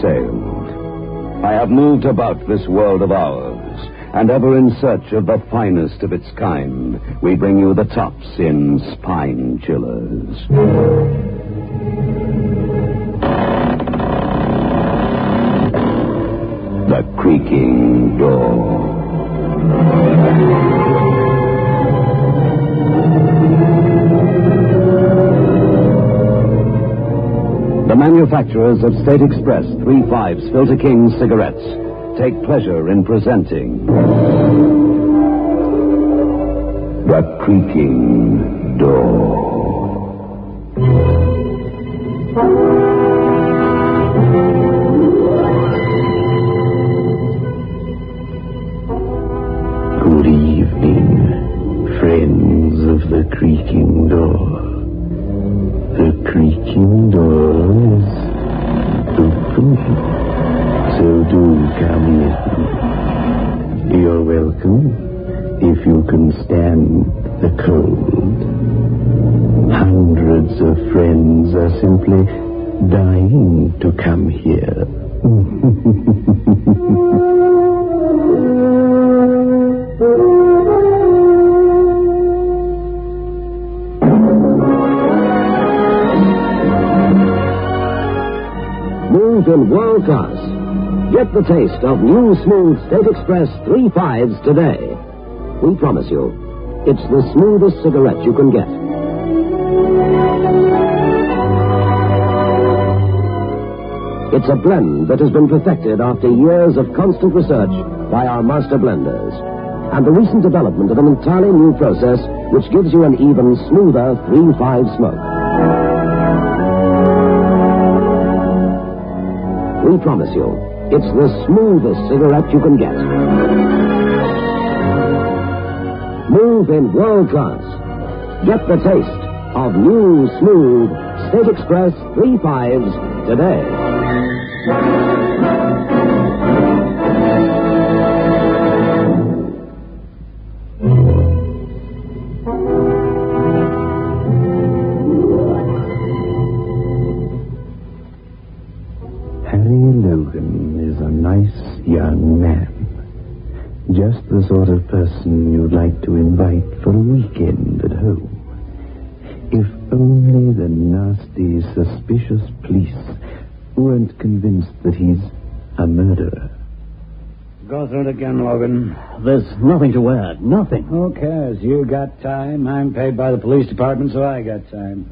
sailed. I have moved about this world of ours, and ever in search of the finest of its kind, we bring you the tops in spine chillers. The Creaking Door. The manufacturers of State Express 3/5 Filter King cigarettes take pleasure in presenting The Creaking Door. Good evening, friends of The Creaking Door. The creaking door is open, so do come in. You're welcome, if you can stand the cold. Hundreds of friends are simply dying to come here. In world class. Get the taste of new smooth State Express 3/5s today. We promise you, it's the smoothest cigarette you can get. It's a blend that has been perfected after years of constant research by our master blenders, and the recent development of an entirely new process which gives you an even smoother 3/5 smoke. We promise you, it's the smoothest cigarette you can get. Move in world class. Get the taste of new, smooth State Express 3/5s today. Young man. Just the sort of person you'd like to invite for a weekend at home. If only the nasty, suspicious police weren't convinced that he's a murderer. Go through it again, Logan. There's nothing to add. Nothing. Who cares? You got time. I'm paid by the police department, so I got time.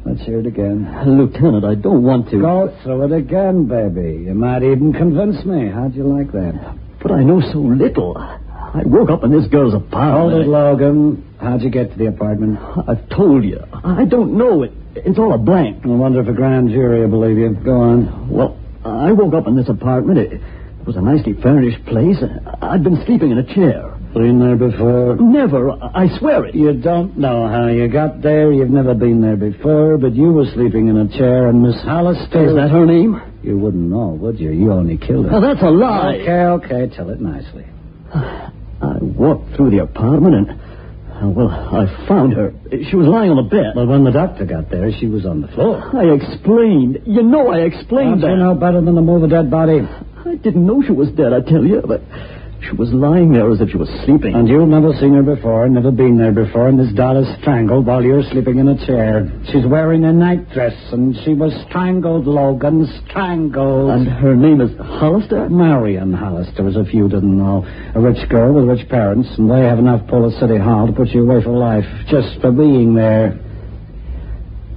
Let's hear it again. Lieutenant, I don't want to. Go through it again, baby. You might even convince me. How'd you like that? But I know so little. I woke up in this girl's apartment. Hold it, Logan. How'd you get to the apartment? I've told you. I don't know. It's all a blank. I wonder if a grand jury will believe you. Go on. Well, I woke up in this apartment. It was a nicely furnished place. I'd been sleeping in a chair. Been there before? Never. I swear it. You don't know how you got there. You've never been there before, but you were sleeping in a chair, and Miss Hollister... Is that her name? You wouldn't know, would you? You only killed her. Now, that's a lie. Okay, tell it nicely. I walked through the apartment, and... well, I found her. She was lying on the bed. But when the doctor got there, she was on the floor. I explained. You know I explained that. Don't you know better than to move a dead body? I didn't know she was dead, I tell you, but... she was lying there as if she was sleeping. And you've never seen her before, never been there before, and this doll is strangled while you're sleeping in a chair. She's wearing a nightdress, and she was strangled, Logan, strangled. And her name is Hollister? Marion Hollister, as if you didn't know. A rich girl with rich parents, and they have enough pull at City Hall to put you away for life, just for being there.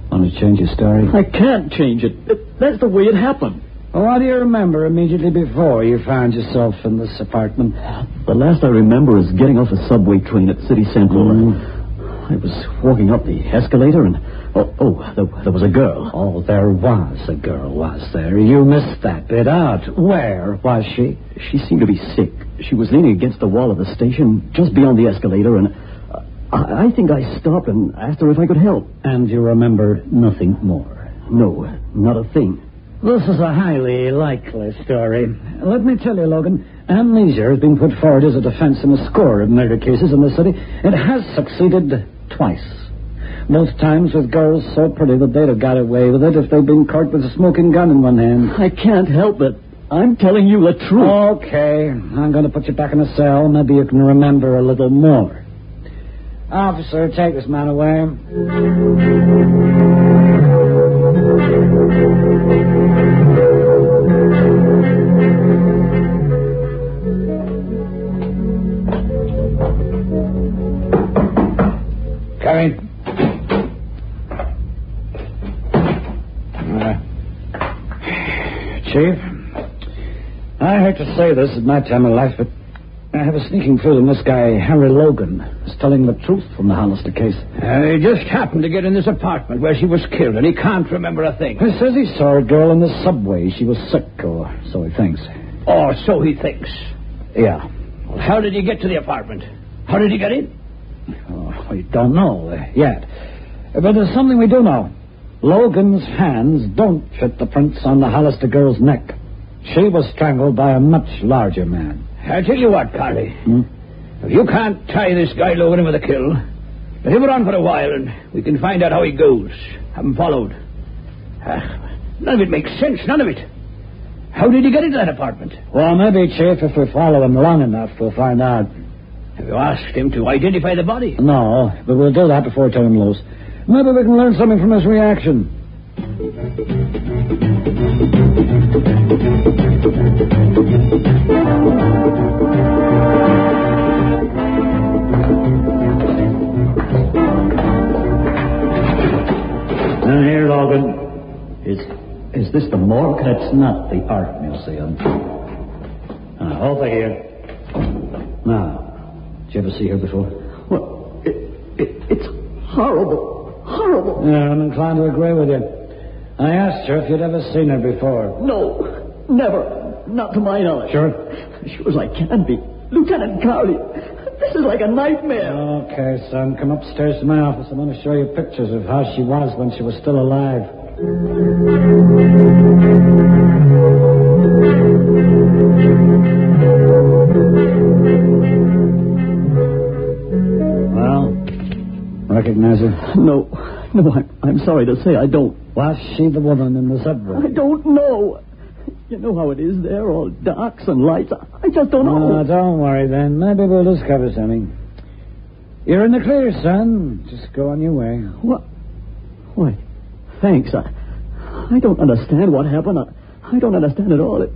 Want to change your story? I can't change it. That's the way it happened. Well, what do you remember immediately before you found yourself in this apartment? The last I remember is getting off a subway train at City Central. I was walking up the escalator and... there was a girl. Oh, there was a girl, was there? You missed that bit out. Where was she? She seemed to be sick. She was leaning against the wall of the station just beyond the escalator, and I think I stopped and asked her if I could help. And you remember nothing more? No, not a thing. This is a highly likely story. Let me tell you, Logan, amnesia has been put forward as a defense in a score of murder cases in the city. It has succeeded twice. Both times with girls so pretty that they'd have got away with it if they'd been caught with a smoking gun in one hand. I can't help it. I'm telling you the truth. Okay. I'm going to put you back in a cell. Maybe you can remember a little more. Officer, take this man away. Carrie. Chief, I hate to say this at my time of life, but I have a sneaking feeling this guy, Harry Logan, is telling the truth from the Hollister case. He just happened to get in this apartment where she was killed, and he can't remember a thing. He says he saw a girl in the subway. She was sick, or so he thinks. Oh, so he thinks. Yeah. Well, how did he get to the apartment? How did he get in? Oh, we don't know yet. But there's something we do know. Logan's hands don't fit the prints on the Hollister girl's neck. She was strangled by a much larger man. I tell you what, Carly. If you can't tie this guy Logan in with a kill, let him run for a while and we can find out how he goes. Have him followed. None of it makes sense, none of it. How did he get into that apartment? Well, maybe, Chief, if we follow him long enough, we'll find out. Have you asked him to identify the body? No, but we'll do that before we turn him loose. Maybe we can learn something from his reaction. Now here, Logan. Is this the morgue? That's not the art museum. Over here. Now, did you ever see her before? Well, it's horrible. Horrible. Yeah, I'm inclined to agree with you. I asked her if you'd ever seen her before. No, never. Not to my knowledge. Sure? Sure as I can be. Lieutenant Carly, this is like a nightmare. Okay, son, come upstairs to my office. I want to show you pictures of how she was when she was still alive. Well, recognize her? No, I'm sorry to say I don't. Was she the woman in the subway? I don't know. You know how it is there, all darks and lights. I just don't know. No, don't worry then. Maybe we'll discover something. You're in the clear, son. Just go on your way. What? Why, thanks. I don't understand what happened. I don't understand at all.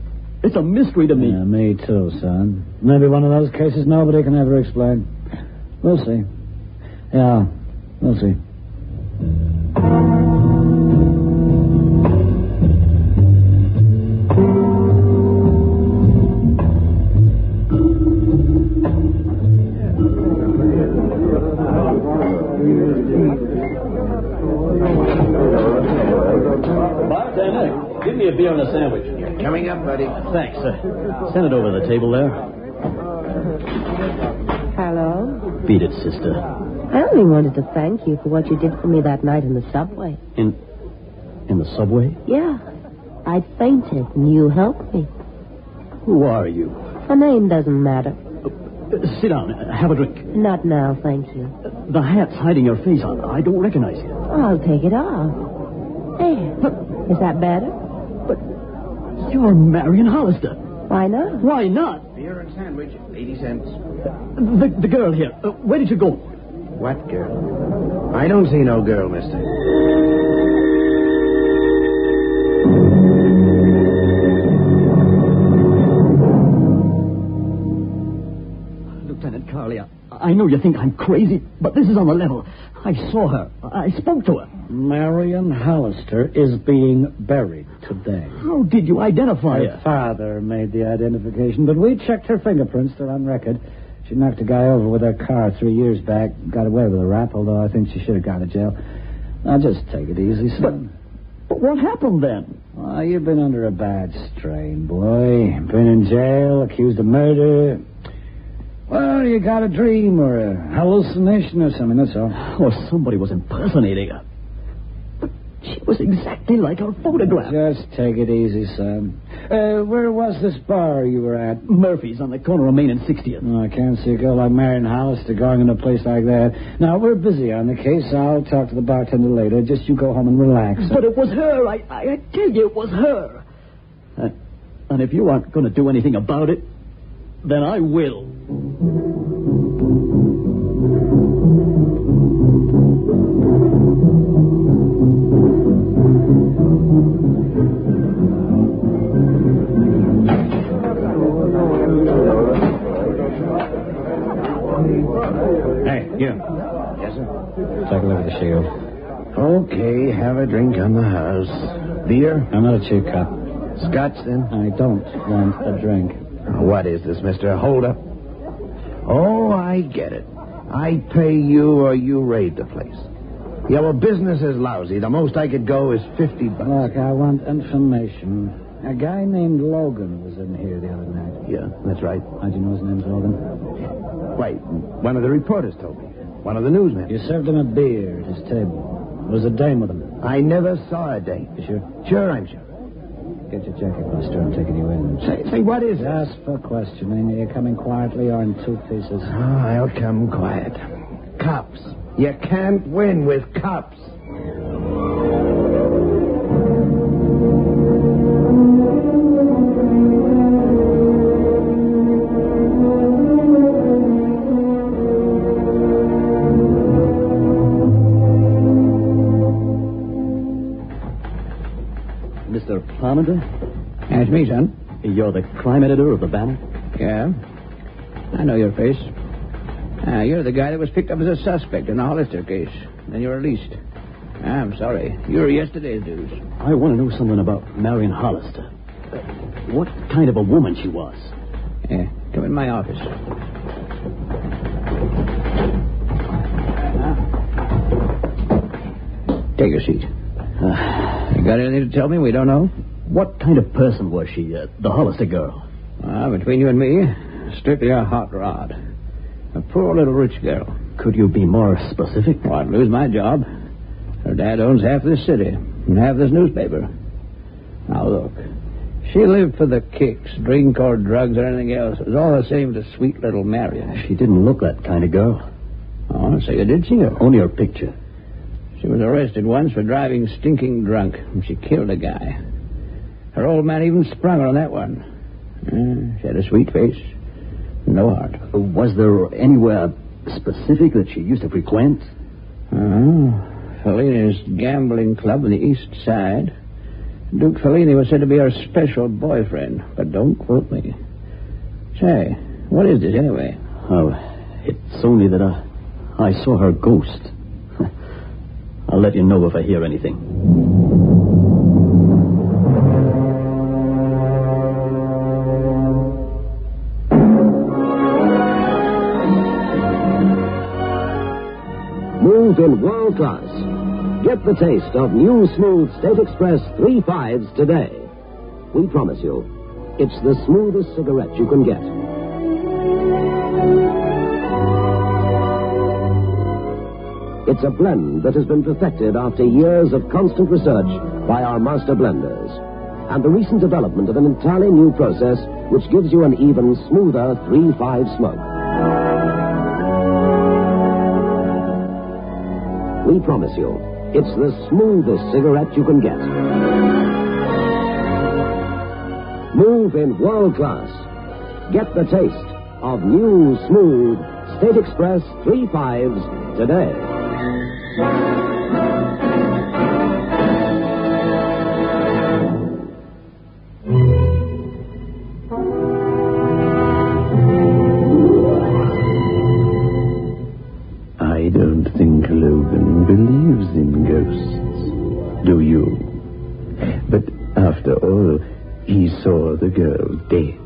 It's a mystery to me. Yeah, me too, son. Maybe one of those cases nobody can ever explain. We'll see. Yeah, we'll see. Bartender, give me a beer and a sandwich. You're coming up, buddy. Thanks. Send it over the table there. Hello? Beat it, sister. I only wanted to thank you for what you did for me that night in the subway. In the subway? Yeah. I fainted, and you helped me. Who are you? A name doesn't matter. Sit down. Have a drink. Not now, thank you. The hat's hiding your face. I don't recognize you. I'll take it off. There. Is that better? But you're Marion Hollister. Why not? Why not? Beer and sandwich, 80 cents. The girl here. Where did you go? What girl? I don't see no girl, mister. Lieutenant Carly, I know you think I'm crazy, but this is on the level. I saw her. I spoke to her. Marion Hollister is being buried today. How did you identify Her her? father made the identification, but we checked her fingerprints. They're on record. She knocked a guy over with her car 3 years back. Got away with a rap, although I think she should have gone to jail. Now, just take it easy, son. But what happened then? Oh, you've been under a bad strain, boy. Been in jail, accused of murder. Well, you got a dream or a hallucination or something, that's all. Or somebody was impersonating her. She was exactly like her photograph. Just take it easy, son. Where was this bar you were at? Murphy's on the corner of Main and 60th. Oh, I can't see a girl like Marion Hollister going in a place like that. Now, we're busy on the case. I'll talk to the bartender later. Just you go home and relax. But it was her. I tell you, it was her. And if you aren't going to do anything about it, then I will. Hey, you. Yes, sir? Take a look at the shield. Okay, have a drink on the house. Beer? I'm not a cheap cop. Scotch, then? I don't want a drink. What is this, mister? Hold up. Oh, I get it. I pay you or you raid the place. Yeah, well, business is lousy. The most I could go is $50. Look, I want information. A guy named Logan was in here the other night. Yeah, that's right. How'd you know his name's Logan? Wait, one of the reporters told me. One of the newsmen. You served him a beer at his table. Was a dame with him? I never saw a dame. You sure? Sure, I'm sure. Get your jacket, Buster. I'm taking you in. Say, what is it? Just for questioning. Are you coming quietly or in two pieces? Oh, I'll come quiet. Cops. You can't win with cops. Mr. Parmenter? That's me, son. You're the crime editor of the Banner? Yeah. I know your face. You're the guy that was picked up as a suspect in the Hollister case. Then you were released. I'm sorry. You were yesterday's news. I want to know something about Marion Hollister. What kind of a woman she was. Yeah. Come in my office. Take a seat. You got anything to tell me we don't know? What kind of person was she, the Hollister girl? Between you and me, strictly a hot rod. A poor little rich girl. Could you be more specific? Well, I'd lose my job. Her dad owns half this city and half this newspaper. Now, look. She lived for the kicks, drink or drugs or anything else. It was all the same to sweet little Marion. She didn't look that kind of girl. Oh, so you did see her? Only her picture. She was arrested once for driving stinking drunk, and she killed a guy. Her old man even sprung her on that one. She had a sweet face, no heart. Was there anywhere specific that she used to frequent? Fellini's gambling club on the east side. Duke Fellini was said to be her special boyfriend, but don't quote me. Say, what is this anyway? Oh, it's only that I saw her ghost. I'll let you know if I hear anything. Move in world class. Get the taste of new smooth State Express 3.5s today. We promise you, it's the smoothest cigarette you can get. It's a blend that has been perfected after years of constant research by our master blenders. And the recent development of an entirely new process which gives you an even smoother 3.5 smoke. We promise you, it's the smoothest cigarette you can get. Move in world class. Get the taste of new, smooth State Express 3.5s today. I don't think Logan believes in ghosts. Do you? But after all, he saw the girl dead.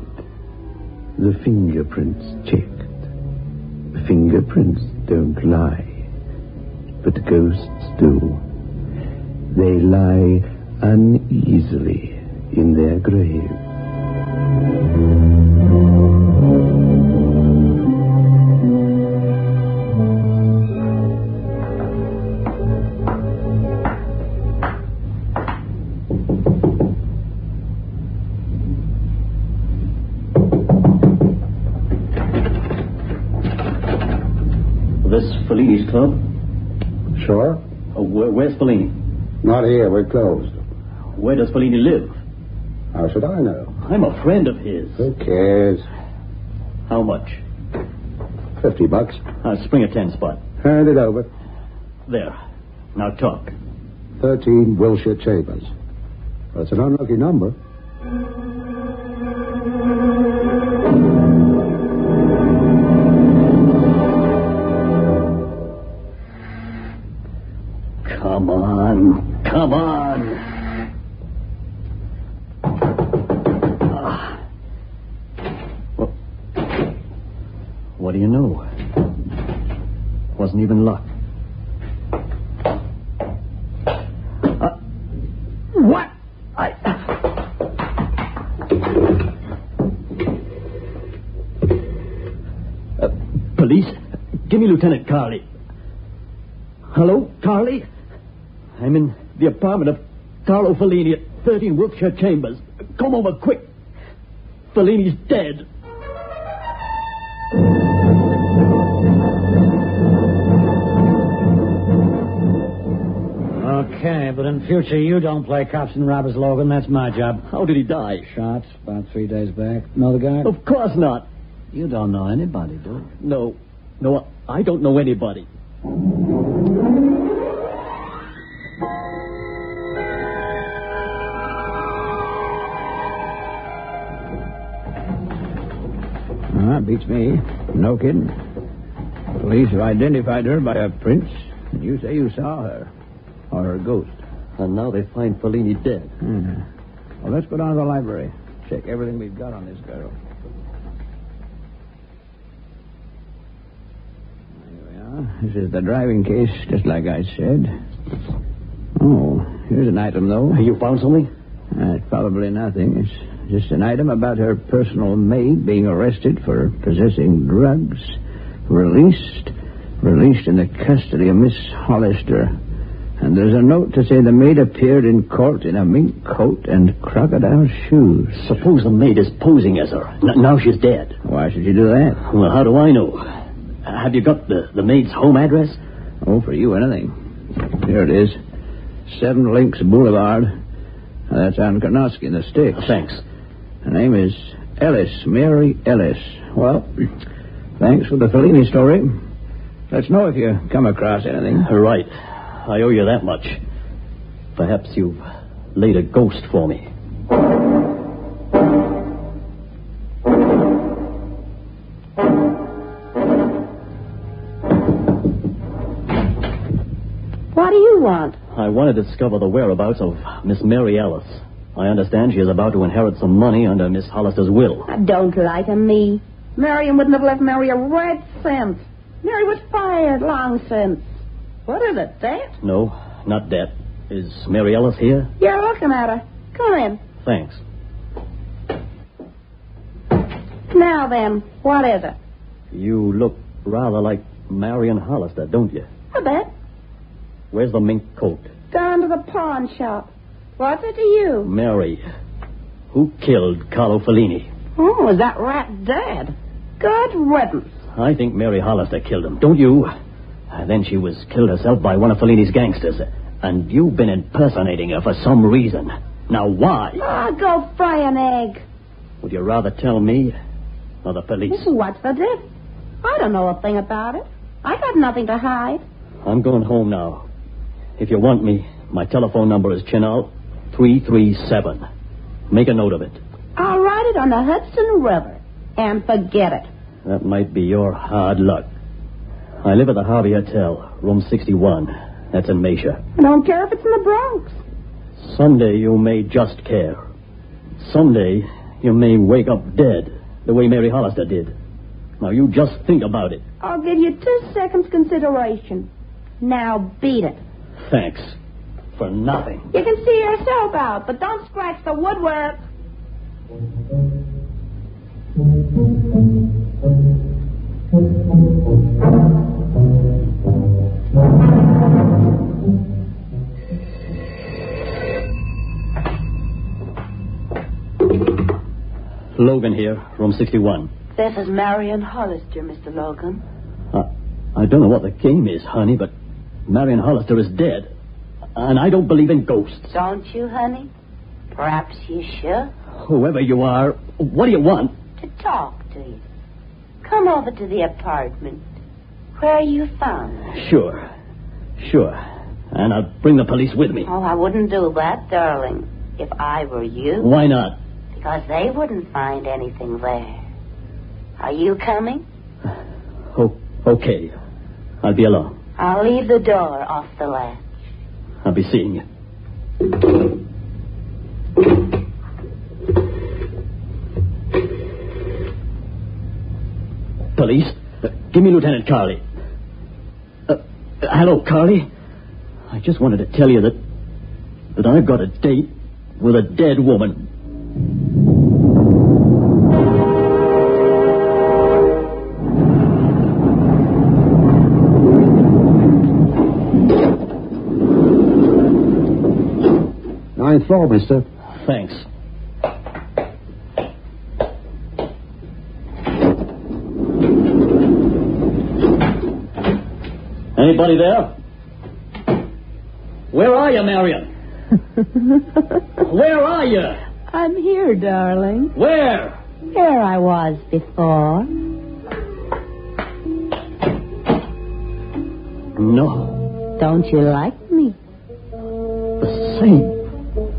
The fingerprints checked. Fingerprints don't lie. But ghosts do. They lie uneasily in their grave. this Fellini's club? Sure. Oh, where's Fellini? Not here. We're closed. Where does Fellini live? How should I know? I'm a friend of his. Who cares? How much? $50. Spring a 10 spot. Hand it over. There. Now talk. 13 Wilshire Chambers. That's an unlucky number. Come on. Come on. What do you know? Wasn't even locked. What? Police? Give me Lieutenant Carley. Hello, Carley? I'm in the apartment of Carlo Fellini at 13 Wiltshire Chambers. Come over quick. Fellini's dead. Okay, but in future you don't play cops and robbers, Logan. That's my job. How did he die? Shot about 3 days back. Know the guy? Of course not. You don't know anybody, do you? No, I don't know anybody. That beats me. No kidding. Police have identified her by her prints, and you say you saw her. Or her ghost. And now they find Fellini dead. Well, let's go down to the library. Check everything we've got on this girl. Here we are. This is the driving case, just like I said. Oh, here's an item, though. You found something? It's probably nothing. It's just an item about her personal maid being arrested for possessing drugs. Released in the custody of Miss Hollister. And there's a note to say the maid appeared in court in a mink coat and crocodile shoes. Suppose the maid is posing as her. Now she's dead. Why should you do that? Well, how do I know? Have you got the maid's home address? Oh, for you, anything. Here it is. 7 Links Boulevard. That's on Karnowski in the Sticks. Thanks. Her name is Ellis, Mary Ellis. Well, thanks for the Fellini story. Let us know if you come across anything. Right. I owe you that much. Perhaps you've laid a ghost for me. What do you want? I want to discover the whereabouts of Miss Mary Ellis. I understand she is about to inherit some money under Miss Hollister's will. Don't lie to me. Marion wouldn't have left Mary a red cent. Mary was fired long since. What is it, that? No, not that. Is Mary Ellis here? You're looking at her. Come in. Thanks. Now then, what is it? You look rather like Marion Hollister, don't you? A bit. Where's the mink coat? Gone to the pawn shop. What's it to you? Mary. Who killed Carlo Fellini? Oh, is that rat dead? Good riddance. I think Mary Hollister killed him, don't you? And then she was killed herself by one of Fellini's gangsters. And you've been impersonating her for some reason. Now, why? Go fry an egg. Would you rather tell me or the police? What's the diff? I don't know a thing about it. I got nothing to hide. I'm going home now. If you want me, my telephone number is Chinal 337. Make a note of it. I'll write it on the Hudson River and forget it. That might be your hard luck. I live at the Harvey Hotel, room 61. That's in Mesa. I don't care if it's in the Bronx. Someday you may just care. Someday you may wake up dead, the way Mary Hollister did. Now you just think about it. I'll give you 2 seconds consideration. Now beat it. Thanks. For nothing. You can see yourself out, but don't scratch the woodwork. Logan here, room 61. This is Marion Hollister, Mr. Logan. I don't know what the game is, honey, but Marion Hollister is dead. And I don't believe in ghosts. Don't you, honey? Perhaps you should. Whoever you are, what do you want? To talk to you. Come over to the apartment where you found me. Sure. And I'll bring the police with me. Oh, I wouldn't do that, darling, if I were you. Why not? Because they wouldn't find anything there. Are you coming? Okay. I'll be along. I'll leave the door off the latch. I'll be seeing you. Police? Give me Lieutenant Carley. Hello, Carley. I just wanted to tell you that I've got a date with a dead woman. Ninth floor, mister. Thanks. Anybody there? Where are you, Marion? Where are you? I'm here, darling. Where? Here I was before. No. Don't you like me?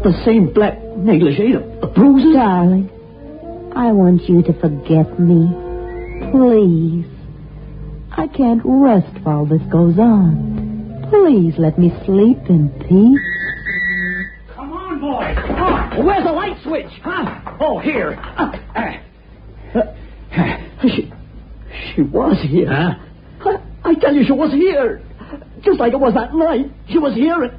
The same black negligee, the bruises? Darling, I want you to forget me. Please. I can't rest while this goes on. Please let me sleep in peace. Come on, boy. Come on. Where's the light switch? Huh? Oh, here. She was here. Huh? I tell you, she was here. Just like it was that night. She was here and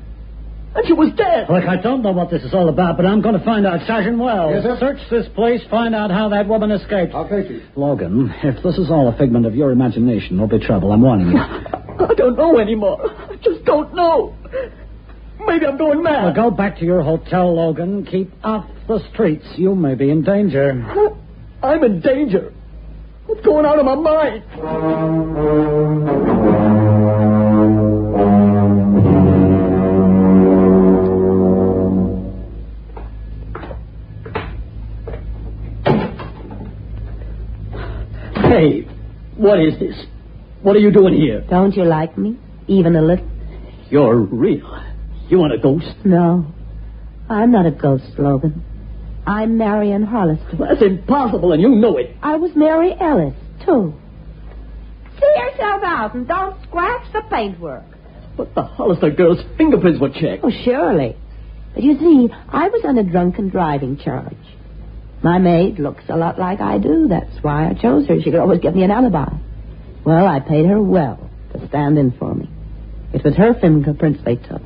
she was dead. Look, I don't know what this is all about, but I'm going to find out. Sergeant Wells, Yes, sir? search this place, find out how that woman escaped. Okay, Chief. Logan, if this is all a figment of your imagination, there'll be trouble. I'm warning you. I don't know anymore. I just don't know. Maybe I'm going mad. Well, go back to your hotel, Logan. Keep off the streets. You may be in danger. I'm in danger. What's going on in my mind? Hey, what is this? What are you doing here? Don't you like me? Even a little? You're real. You want a ghost? No. I'm not a ghost, Logan. I'm Marion Hollister. That's impossible, and you know it. I was Mary Ellis, too. See yourself out and don't scratch the paintwork. But the Hollister girl's fingerprints were checked. Oh, surely. But you see, I was on a drunken driving charge. My maid looks a lot like I do. That's why I chose her. She could always give me an alibi. Well, I paid her well to stand in for me. It was her fingerprints they took,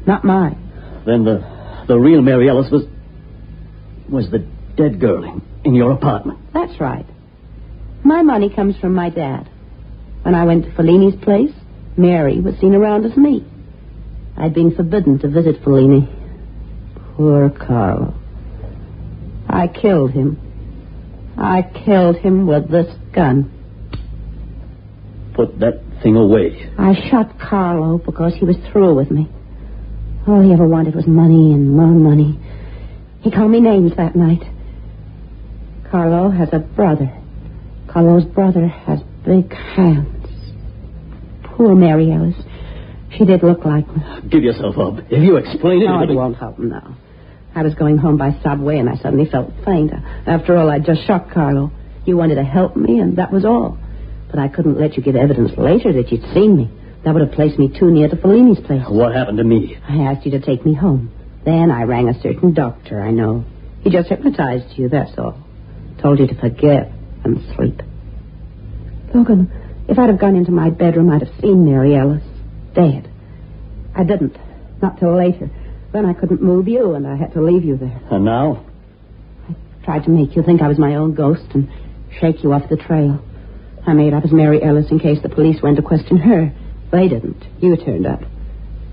not mine. Then the real Mary Ellis was the dead girl in your apartment. That's right. My money comes from my dad. When I went to Fellini's place, Mary was seen around as me. I'd been forbidden to visit Fellini. Poor Carlo. I killed him. I killed him with this gun. Put that thing away. I shot Carlo because he was through with me. All he ever wanted was money and more money. He called me names that night. Carlo has a brother. Carlo's brother has big hands. Poor Mary Ellis. She did look like me. Give yourself up. If you explain it... No, it won't help now. I was going home by subway and I suddenly felt faint. After all, I just shot Carlo. You wanted to help me and that was all. But I couldn't let you give evidence later that you'd seen me. That would have placed me too near to Fellini's place. What happened to me? I asked you to take me home. Then I rang a certain doctor I know. He just hypnotized you, that's all. Told you to forget and sleep. Logan, if I'd have gone into my bedroom, I'd have seen Mary Ellis dead. I didn't. Not till later. Then I couldn't move you, and I had to leave you there. And now? I tried to make you think I was my own ghost and shake you off the trail. I made up as Mary Ellis in case the police went to question her. They didn't. You turned up.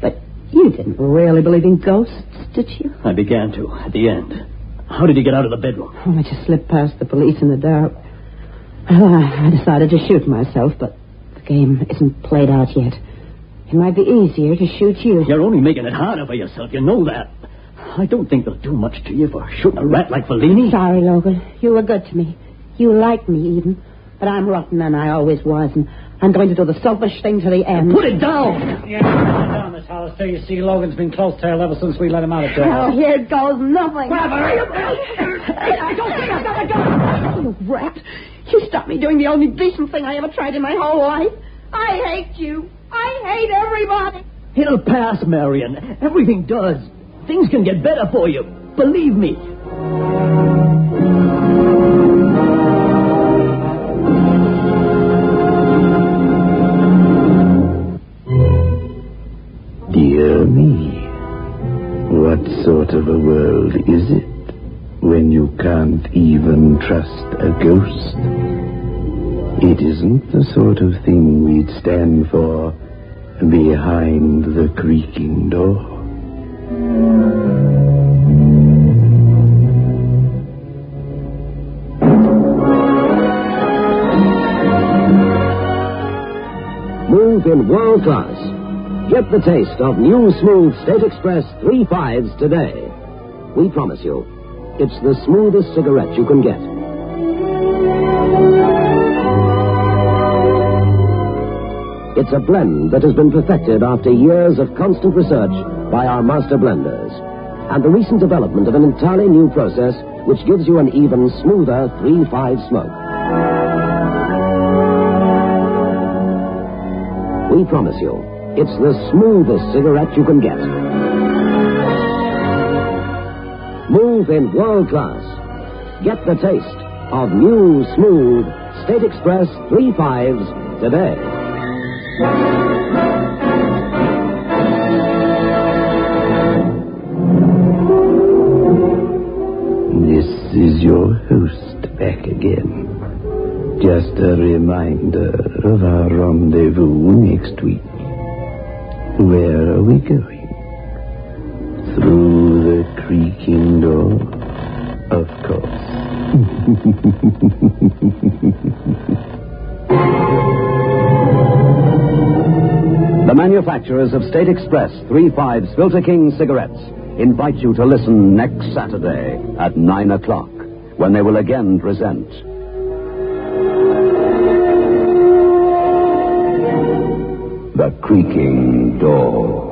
But you didn't really believe in ghosts, did you? I began to, at the end. How did you get out of the bedroom? Oh, I just slipped past the police in the dark. Well, I decided to shoot myself, but the game isn't played out yet. It might be easier to shoot you. You're only making it harder for yourself. You know that. I don't think they'll do much to you for shooting a rat like Fellini. Sorry, Logan. You were good to me. You like me, even. But I'm rotten, and I always was, and I'm going to do the selfish thing to the end. Put it down! Yeah, put it down, Miss Hollister. You see, Logan's been close-tailed ever since we let him out of jail. Oh, here goes nothing. You You rat. You stopped me doing the only decent thing I ever tried in my whole life. I hate you. I hate everybody. It'll pass, Marion. Everything does. Things can get better for you. Believe me. Dear me, what sort of a world is it when you can't even trust a ghost? It isn't the sort of thing we'd stand for behind the creaking door. Move in world class. Get the taste of new smooth State Express 3.5s today. We promise you, it's the smoothest cigarette you can get. It's a blend that has been perfected after years of constant research by our master blenders, and the recent development of an entirely new process which gives you an even smoother 3.5 smoke. We promise you, it's the smoothest cigarette you can get. Move in world class. Get the taste of new, smooth State Express 3.5s today. This is your host back again. Just a reminder of our rendezvous next week. Where are we going? Through the creaking door? Of course. The manufacturers of State Express 3.5 Filter King cigarettes invite you to listen next Saturday at 9 o'clock when they will again present The Creaking Door.